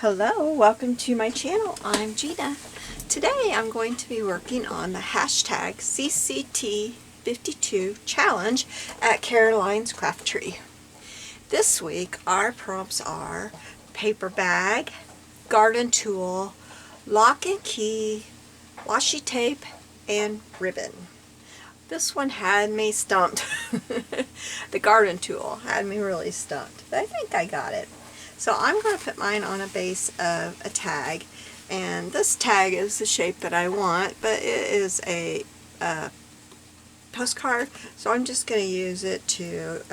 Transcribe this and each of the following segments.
Hello, welcome to my channel. I'm Gina. Today I'm going to be working on the hashtag CCT52 challenge at Caroline's Craft Tree. This week our prompts are paper bag, garden tool, lock and key, washi tape, and ribbon. This one had me stumped. The garden tool had me really stumped, but I think I got it. So I'm going to put mine on a base of a tag, and this tag is the shape that I want, but it is a postcard, so I'm just going to use it to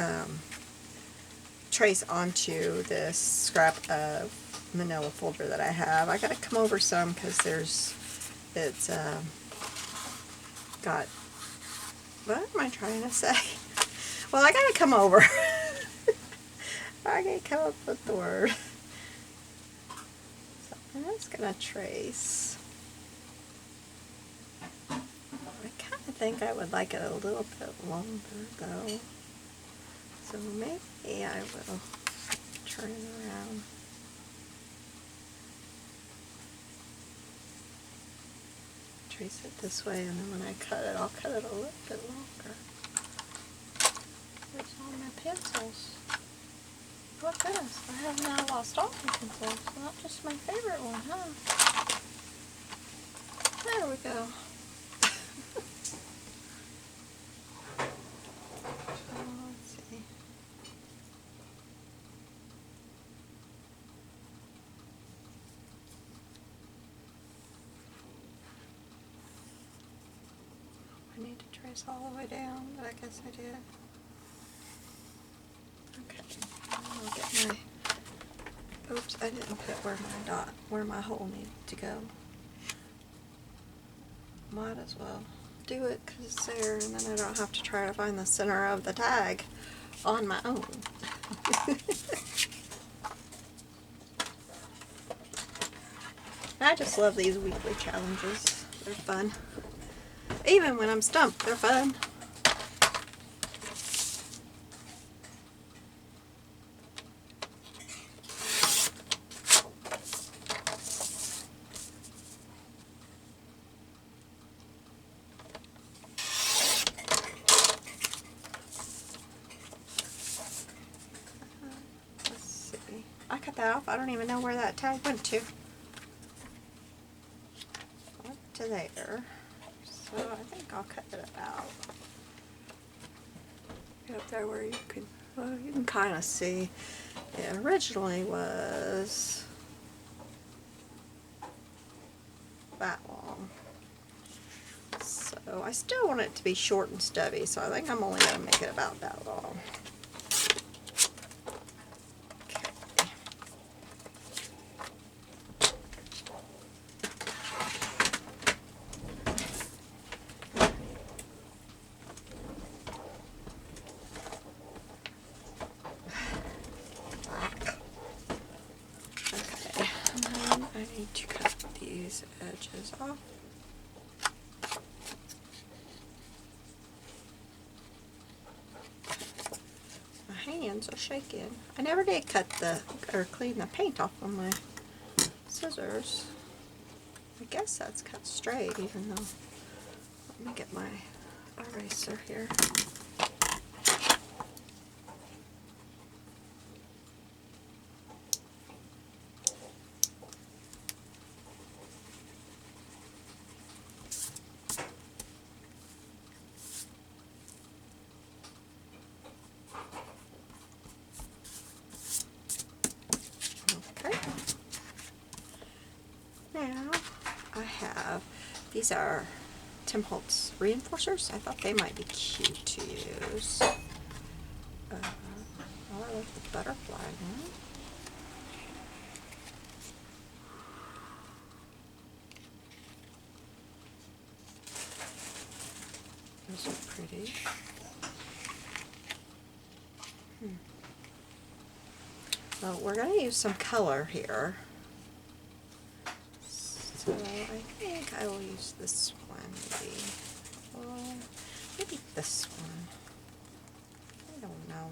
trace onto this scrap of manila folder that I have. I got to come over some because it's got, what am I trying to say? Well, I got to come over. I can't come up with the word. So I'm just going to trace. I kind of think I would like it a little bit longer though. So maybe I will turn it around. Trace it this way, and then when I cut it, I'll cut it a little bit longer. Where's all my pencils? Oh goodness, I have now lost all my pencils, not just my favorite one, huh? There we go. So, let's see. I need to trace all the way down, but I guess I did. Okay, I'll get my, oops, I didn't put where my hole needed to go. Might as well do it because it's there, and then I don't have to try to find the center of the tag on my own. I just love these weekly challenges. They're fun. Even when I'm stumped, they're fun. I cut that off. I don't even know where that tag went to. Went to there. So I think I'll cut it about up there where you can, well, you can kind of see. It originally was that long. So I still want it to be short and stubby, so I think I'm only going to make it about that long. I need to cut these edges off. My hands are shaking. I never did cut or clean the paint off on my scissors. I guess that's cut straight, even though, let me get my eraser here. Now I have, these are Tim Holtz reinforcers. I thought they might be cute to use. I like the butterfly one. Those are pretty. Well, we're going to use some color here. So I think I will use this one, maybe. Well, maybe this one. I don't know.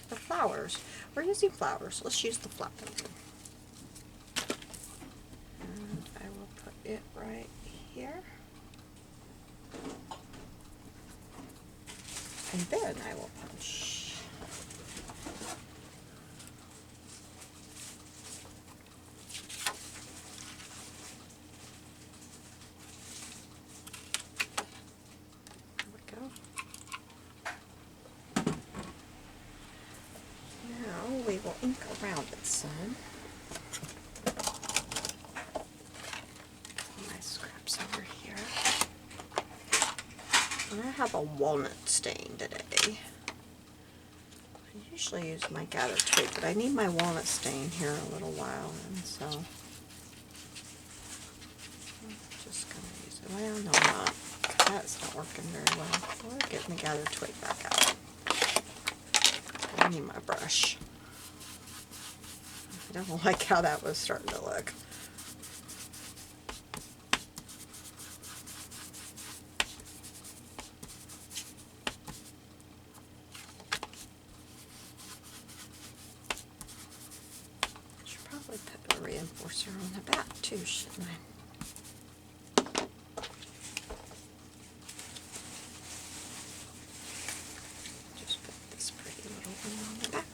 The flowers. We're using flowers. Let's use the flowers. And then I will punch. There we go. Now we will ink around it some. My scraps over here. I have a walnut stain today. I usually use my gather tape, but I need my walnut stain here in a little while, and so I'm just going to use it. Well, no, I'm not. That's not working very well. So I'll get my gather twig back out. I need my brush. I don't like how that was starting to look. Should probably put a reinforcer on the back too, shouldn't I? Just put this pretty little one on the back.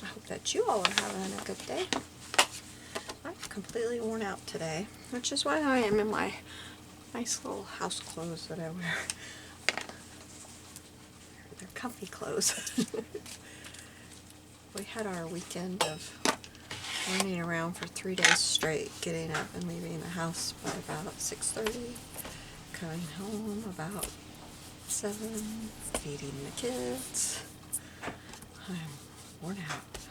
I hope that you all are having a good day. I'm completely worn out today, which is why I am in my nice little house clothes that I wear. They're comfy clothes. We had our weekend of running around for 3 days straight, getting up and leaving the house by about 6:30, coming home about 7, feeding the kids. I'm worn out.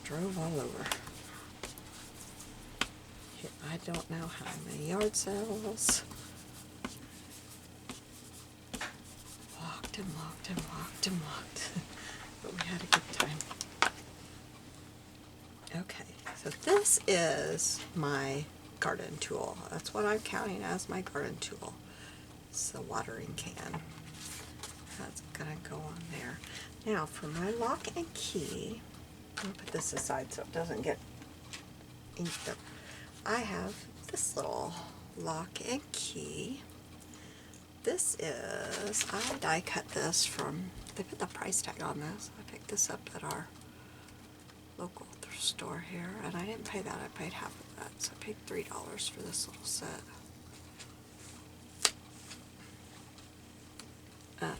Drove all over. I don't know how many yard sales. Walked and walked and walked and walked. But we had a good time. Okay, so this is my garden tool. That's what I'm counting as my garden tool. It's the watering can. That's gonna go on there. Now for my lock and key, I'm gonna put this aside so it doesn't get inked up. I have this little lock and key. This is, I die cut this from, they put the price tag on this. I picked this up at our local thrift store here, and I didn't pay that, I paid half of that. So I paid $3 for this little set. I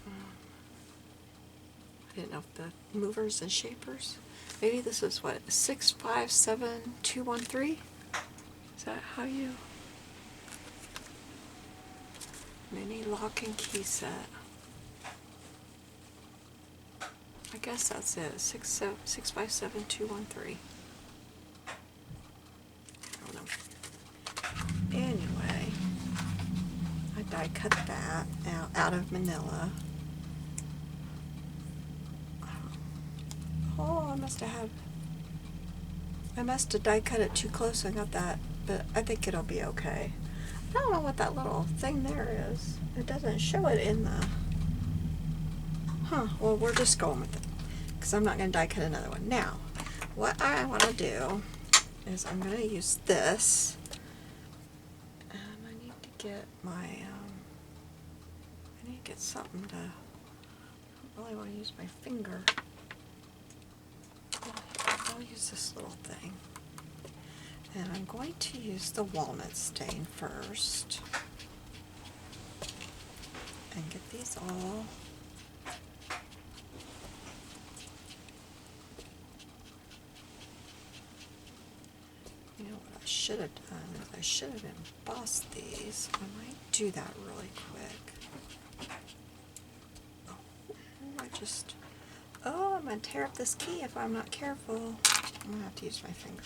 didn't know if the movers and shapers, maybe this is what, 657213? Is that how you, mini lock and key set. I guess that's it, 657213. I don't know. Anyway, I die cut that out of manila. Oh, I must have die cut it too close and got that, but I think it'll be okay. I don't know what that little thing there is. It doesn't show it in the, well, we're just going with it, because I'm not going to die cut another one. Now, what I want to do is I'm going to use this, and I need to get my, I need to get something to, I don't really want to use my finger. I'll use this little thing. And I'm going to use the walnut stain first. And get these all. You know what I should have done is I should have embossed these. I might do that really quick. Oh, I'm going to tear up this key if I'm not careful. I'm going to have to use my finger.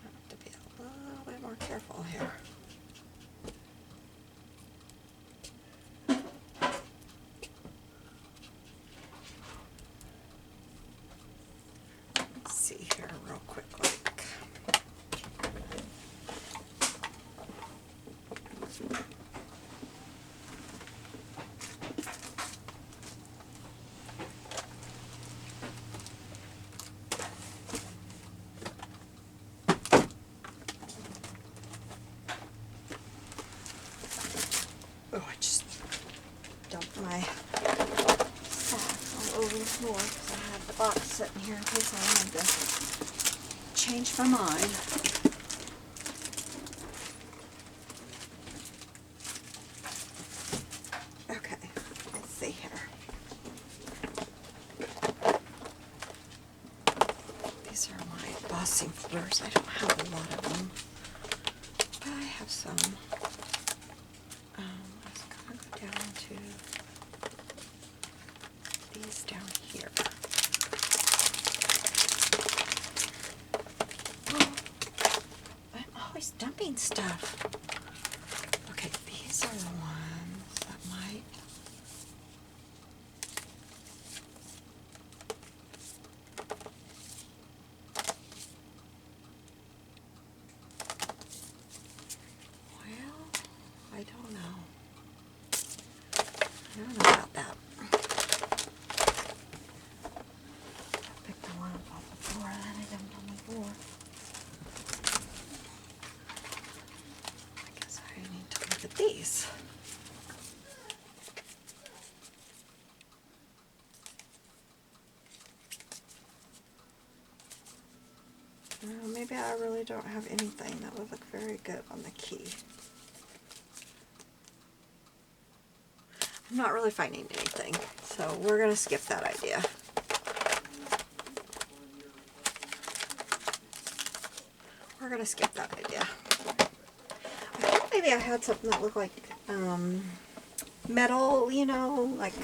I have to be a little bit more careful here. Let's see here real quick. more because I had the box sitting here in case I wanted to change my mind. Okay, let's see here. These are my embossing folders. I don't have a lot of them, but I have some. Let's kind of go down to these down here. Oh, I'm always dumping stuff. Okay, these are the ones that might. Well, I don't know. I don't know about that. Pick the one up off the floor that I dumped on the floor. I guess I need to look at these. Maybe I really don't have anything that would look very good on the key. I'm not really finding anything, so we're going to skip that idea. We're going to skip that idea. I thought maybe I had something that looked like metal, you know, like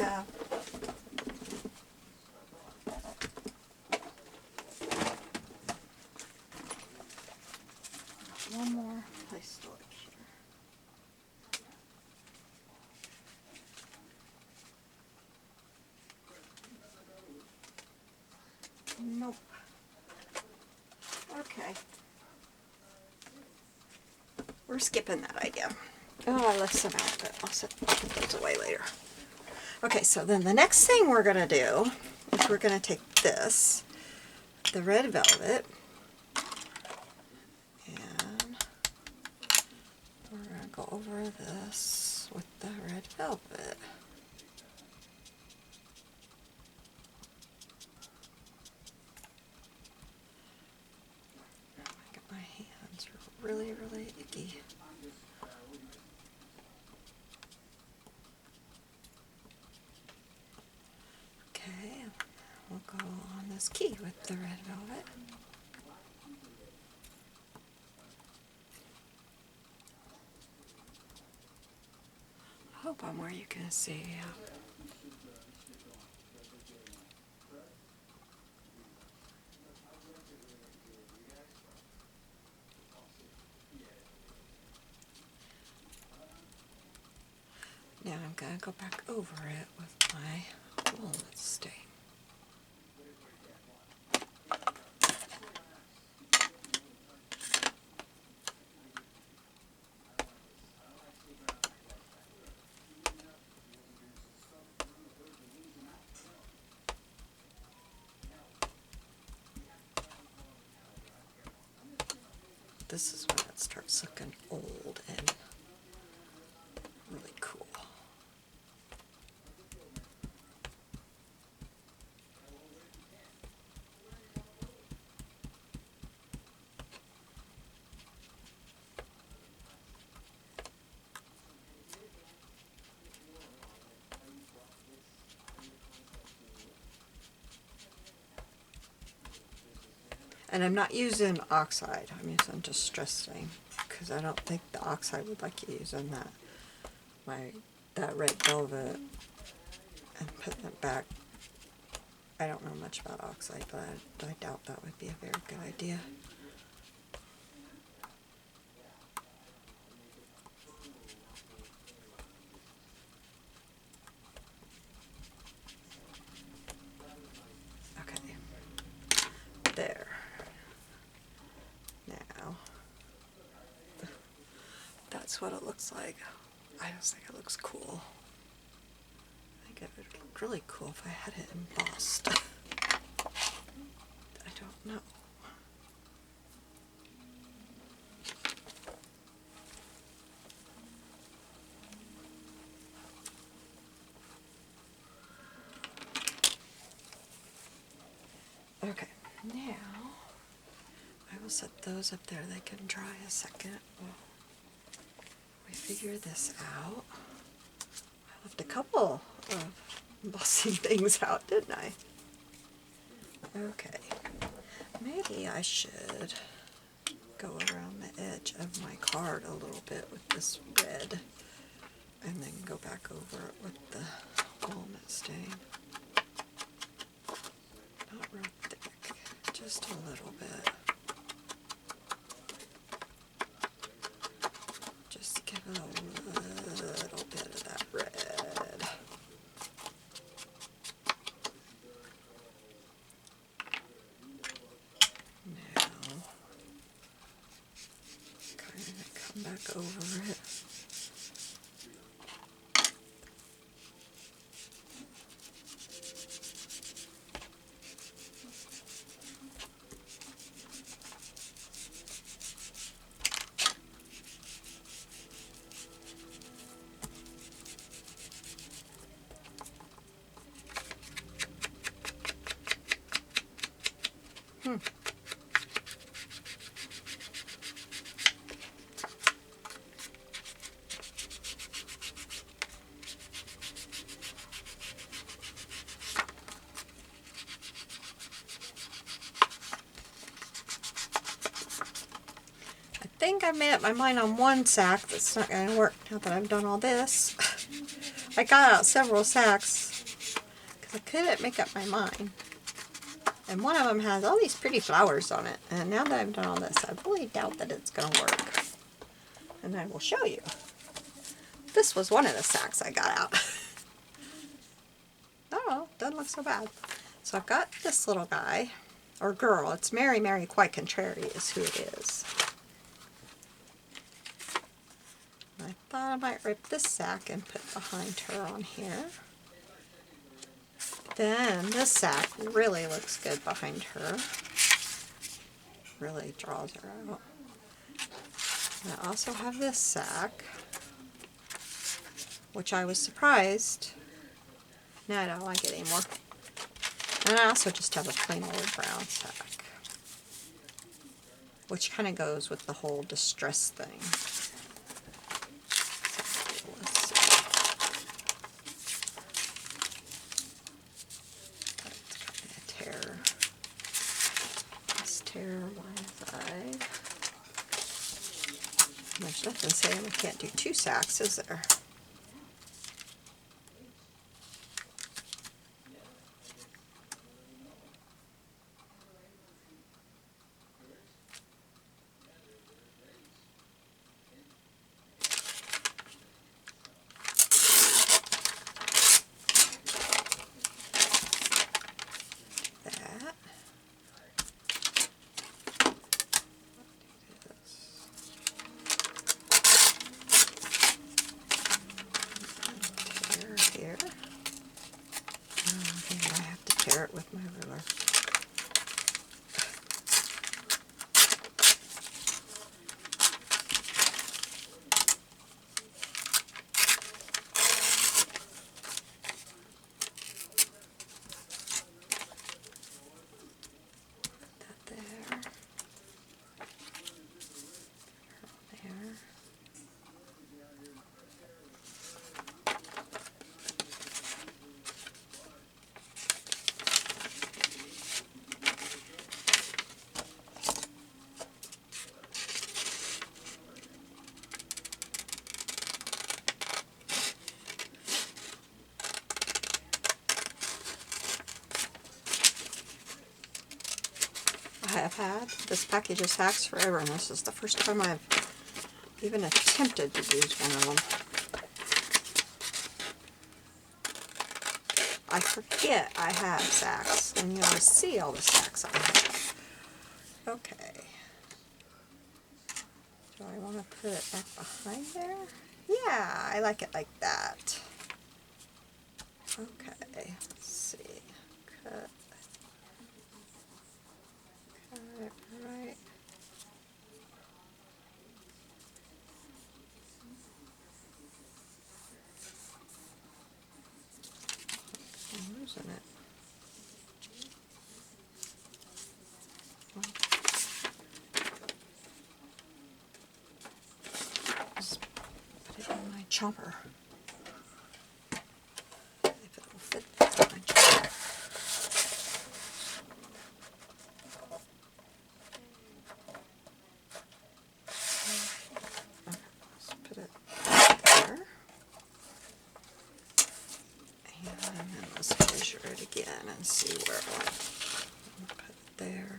one more place to look here. Nope. Okay. We're skipping that idea. Oh, I left some out, but I'll put those away later. Okay, so then the next thing we're going to do is we're going to take this, the red velvet, and we're going to go over this with the red velvet. My hands are really, really icky. Okay, we'll go on this key with the red velvet. I hope I'm where you can see. Now I'm going to go back over it with my walnut stain. This is when it starts looking old and really cool. And I'm not using oxide, I'm using distress stain because I don't think the oxide would like you using that red velvet and putting it back. I don't know much about oxide, but I doubt that would be a very good idea. Okay, there. Now, that's what it looks like. I just think it looks cool. I think it would look really cool if I had it embossed. I don't know. Now, I will set those up there. They can dry a second. Well, we figure this out. I left a couple of embossing things out, didn't I? Okay. Maybe I should go around the edge of my card a little bit with this red and then go back over it with the walnut stain. Not real thick, just a little bit. Just give it a little bit of that red. Now, kind of come back over it. I think I made up my mind on one sack that's not going to work now that I've done all this. I got out several sacks because I couldn't make up my mind. And one of them has all these pretty flowers on it. And now that I've done all this, I really doubt that it's going to work. And I will show you. This was one of the sacks I got out. Oh, doesn't look so bad. So I've got this little guy, or girl. It's Mary Quite Contrary is who it is. I thought I might rip this sack and put behind her on here. Then this sack really looks good behind her. Really draws her out. And I also have this sack, which I was surprised. No, I don't like it anymore. And I also just have a plain old brown sack, which kind of goes with the whole distress thing. There's nothing saying we can't do two sacks, is there? It with my ruler. That there. There. I have had this package of sacks forever, and this is the first time I've even attempted to use one of them. I forget I have sacks, and you always see all the sacks I have. Okay. Do I want to put it back behind there? Yeah, I like it like that. Okay, let's see. Cut it right. I'm losing it. chomper. If it will fit my chomper. Let's put it there. And then let's measure it again and see where it went. Put it there.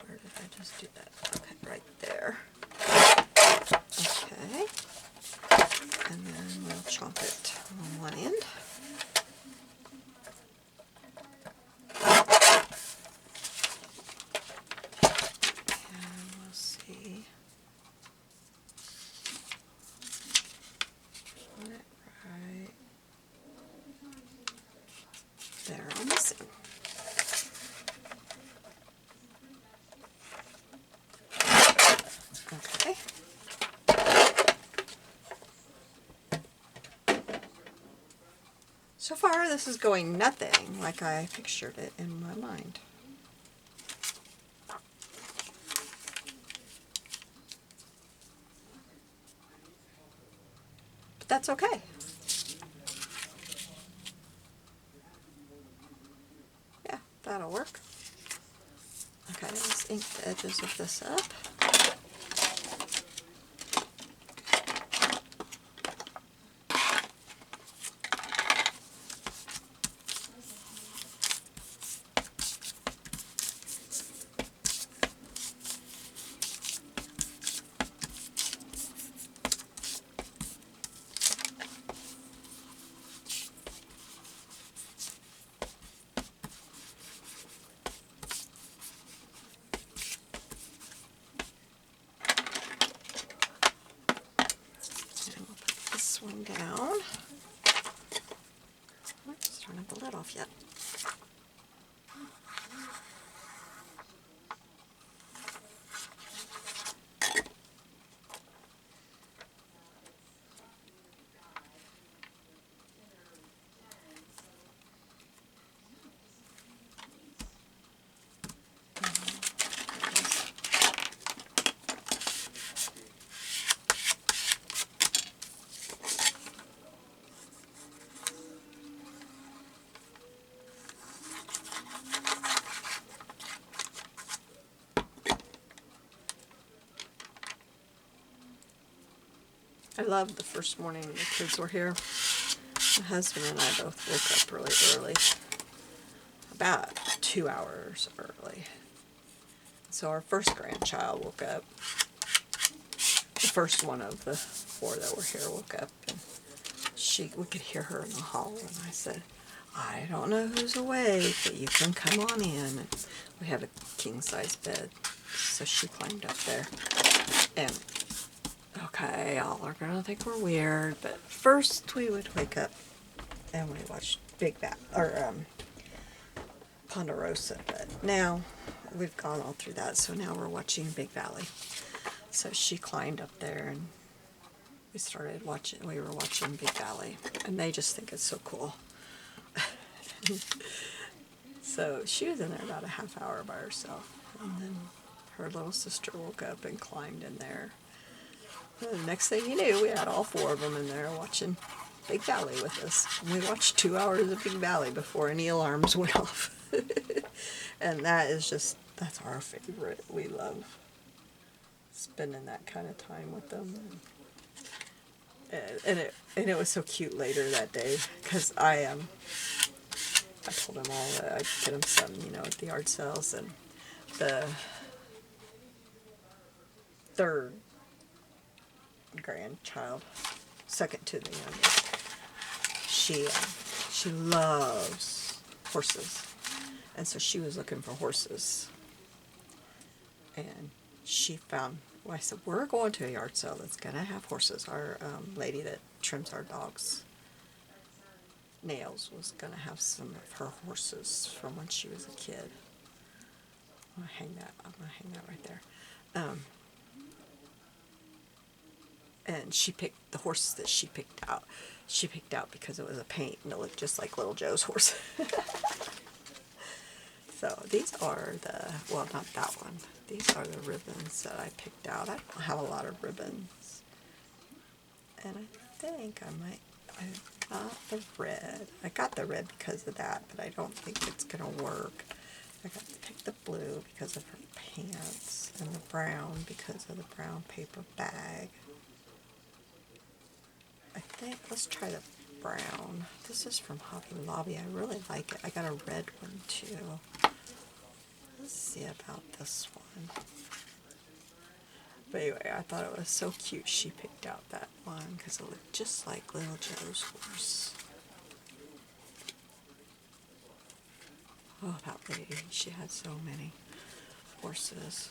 Where did I just do that? Okay, right there. Okay. And then we'll chomp it on one end. And we'll see. Put it right there on the seam. Okay. So far, this is going nothing like I pictured it in my mind. But that's okay. Yeah, that'll work. Okay, let's ink the edges of this up. One down. Oh, it's turning the lid off yet. I loved the first morning the kids were here. My husband and I both woke up really early, about 2 hours early. So our first grandchild woke up. The first one of the 4 that were here woke up, and we could hear her in the hall, and I said, I don't know who's awake, but you can come on in. And we have a king-size bed, so she climbed up there. And okay, y'all are gonna think we're weird, but first we would wake up and we watched Ponderosa, but now we've gone all through that, so now we're watching Big Valley. So she climbed up there and we were watching Big Valley, and they just think it's so cool. So she was in there about a half hour by herself, and then her little sister woke up and climbed in there. And the next thing you knew, we had all 4 of them in there watching Big Valley with us. And we watched 2 hours of Big Valley before any alarms went off. And that's our favorite. We love spending that kind of time with them. And it was so cute later that day, because I told them all that I'd get them some, at the yard sales, and the 3rd grandchild, second to the youngest, she loves horses, and so she was looking for horses, and she found. Well, I said, we're going to a yard sale that's gonna have horses. Our lady that trims our dogs' nails was gonna have some of her horses from when she was a kid. I'm gonna hang that right there. And she picked the horses that she picked out. She picked out because it was a paint and it looked just like little Joe's horse. So these are the, well, not that one. These are the ribbons that I picked out. I don't have a lot of ribbons. And I think I got the red. I got the red because of that, but I don't think it's going to work. I got to pick the blue because of her pants, and the brown because of the brown paper bag. I think, let's try the brown. This is from Hobby Lobby. I really like it. I got a red one too. Let's see about this one. But anyway, I thought it was so cute she picked out that one because it looked just like little Joe's horse. Oh, that lady. She had so many horses.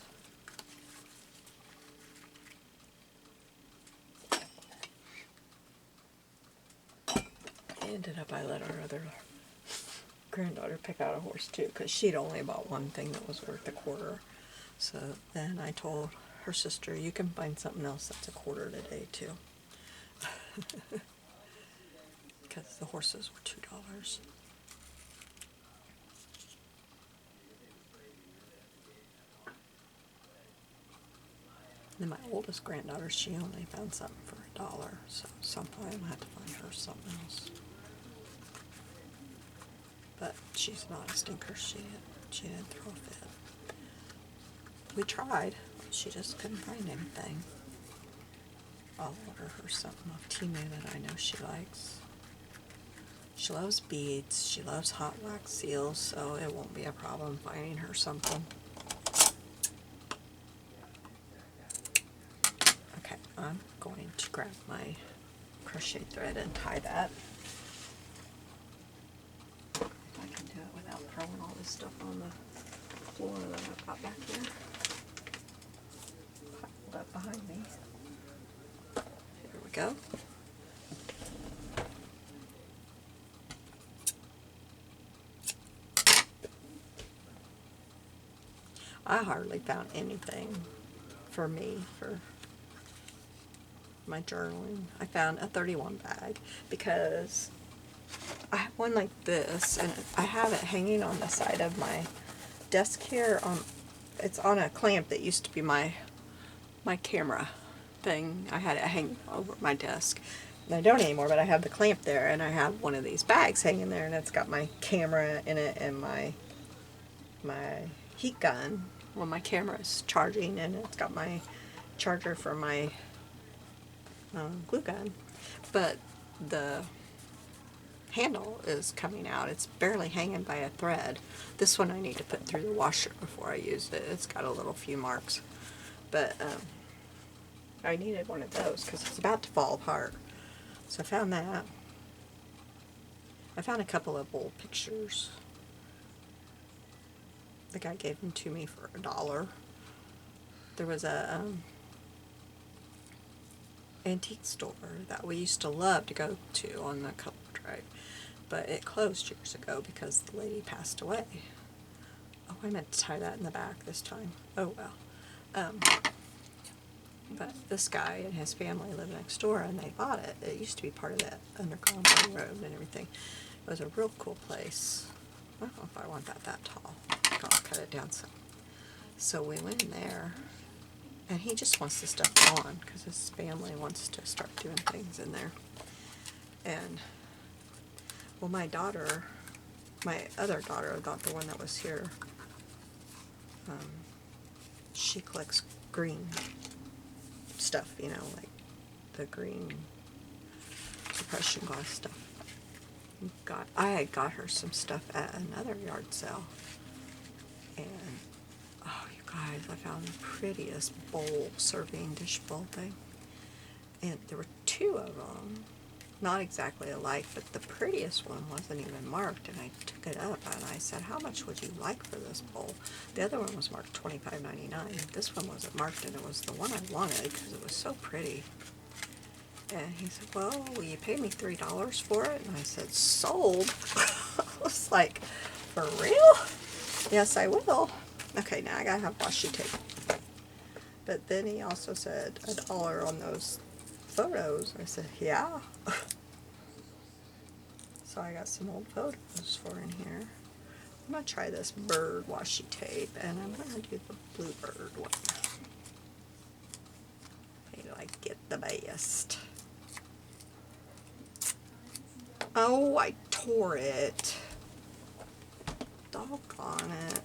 Ended up, I let our other granddaughter pick out a horse too, because she'd only bought one thing that was worth $1. So then I told her sister, you can find something else that's $1 today too. Because the horses were $2. Then my oldest granddaughter, she only found something for $1, so some point I'm gonna have to find her something else. But she's not a stinker. She didn't throw a fit. We tried. She just couldn't find anything. I'll order her something off Temu that I know she likes. She loves beads. She loves hot wax seals, so it won't be a problem finding her something. Okay, I'm going to grab my crochet thread and tie that. I can do it without throwing all this stuff on the floor that I've got back here. Piled up behind me. Here we go. I hardly found anything for me for my journaling. I found a 31 bag because I have one like this, and I have it hanging on the side of my desk here. It's on a clamp that used to be my camera thing. I had it hanging over my desk. And I don't anymore, but I have the clamp there, and I have one of these bags hanging there, and it's got my camera in it and my heat gun when my camera is charging, and it's got my charger for my glue gun. But the handle is coming out. It's barely hanging by a thread. This one I need to put through the washer before I use it. It's got a little few marks. But I needed one of those because it's about to fall apart. So I found that. I found a couple of old pictures. The guy gave them to me for $1. There was a antique store that we used to love to go to on the Color Drive, but it closed years ago because the lady passed away. Oh, I meant to tie that in the back this time. Oh well. But this guy and his family live next door, and they bought it. It used to be part of that Underground Railroad and everything. It was a real cool place. I don't know if I want that tall. I'll cut it down some. So we went in there, and he just wants the stuff gone because his family wants to start doing things in there. And, well, my other daughter, not the one that was here, she collects green stuff, you know, like the green suppression glass stuff. I had got her some stuff at another yard sale, and oh, you guys, I found the prettiest bowl, serving dish bowl thing, and there were two of them, not exactly alike, but the prettiest one wasn't even marked, and I took it up and I said, how much would you like for this bowl? The other one was marked $25.99. This one wasn't marked, and it was the one I wanted because it was so pretty. And he said, well, will you pay me $3 for it? And I said, sold? I was like, for real? Yes, I will. Okay, now I gotta have washi tape. But then he also said $1 on those photos. I said, yeah. So I got some old photos for in here. I'm going to try this bird washi tape, and I'm going to do the bluebird one. Maybe I get the best. Oh, I tore it. Doggone it.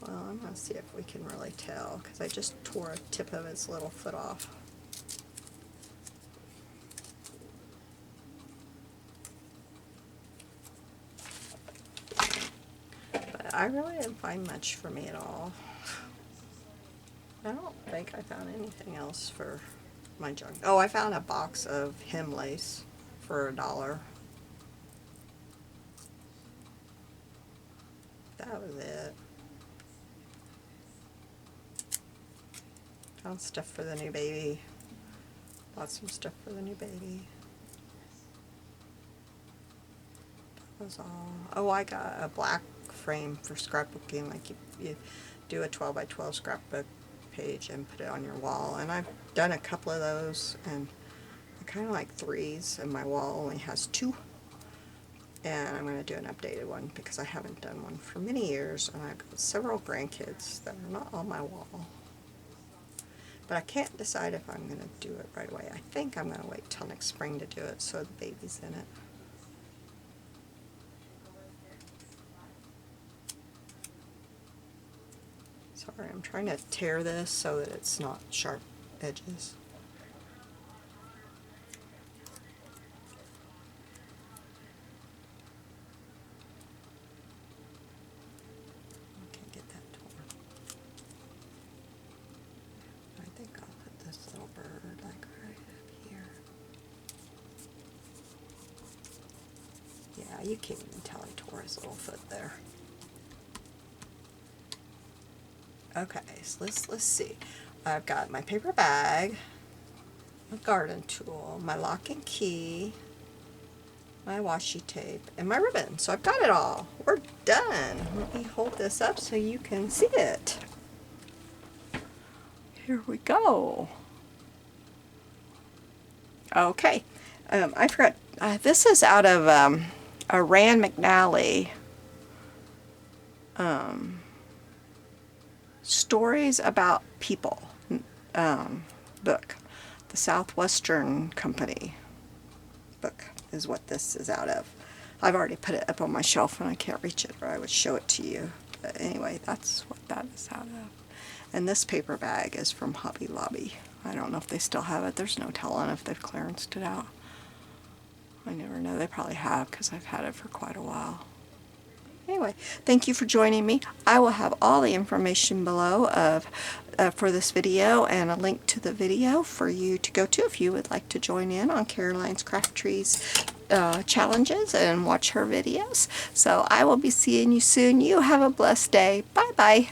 Well, I'm going to see if we can really tell, because I just tore a tip of its little foot off. But I really didn't find much for me at all. I don't think I found anything else for my junk. Oh, I found a box of hem lace for $1. That was it. Found stuff for the new baby. Bought some stuff for the new baby. That was all. Oh, I got a black frame for scrapbooking. Like you do a 12 by 12 scrapbook page and put it on your wall. And I've done a couple of those, and I kind of like 3s, and my wall only has 2. And I'm going to do an updated one because I haven't done one for many years, and I've got several grandkids that are not on my wall. But I can't decide if I'm going to do it right away. I think I'm going to wait till next spring to do it so the baby's in it. Sorry, I'm trying to tear this so that it's not sharp edges. I can't get that torn. I think I'll put this little bird like right up here. Yeah, you can't even tell I tore his little foot there. Okay, so let's see. I've got my paper bag, my garden tool, my lock and key, my washi tape, and my ribbon. So I've got it all. We're done. Let me hold this up so you can see it. Here we go. Okay, I forgot. This is out of a Rand McNally Stories About People book. The Southwestern Company book is what this is out of. I've already put it up on my shelf and I can't reach it, or I would show it to you. But anyway, that's what that is out of. And this paper bag is from Hobby Lobby. I don't know if they still have it. There's no telling if they've clearanced it out. I never know. They probably have, because I've had it for quite a while. Anyway, thank you for joining me. I will have all the information below for this video, and a link to the video for you to go to if you would like to join in on Caroline's Craft Trees challenges and watch her videos. So I will be seeing you soon. You have a blessed day. Bye-bye.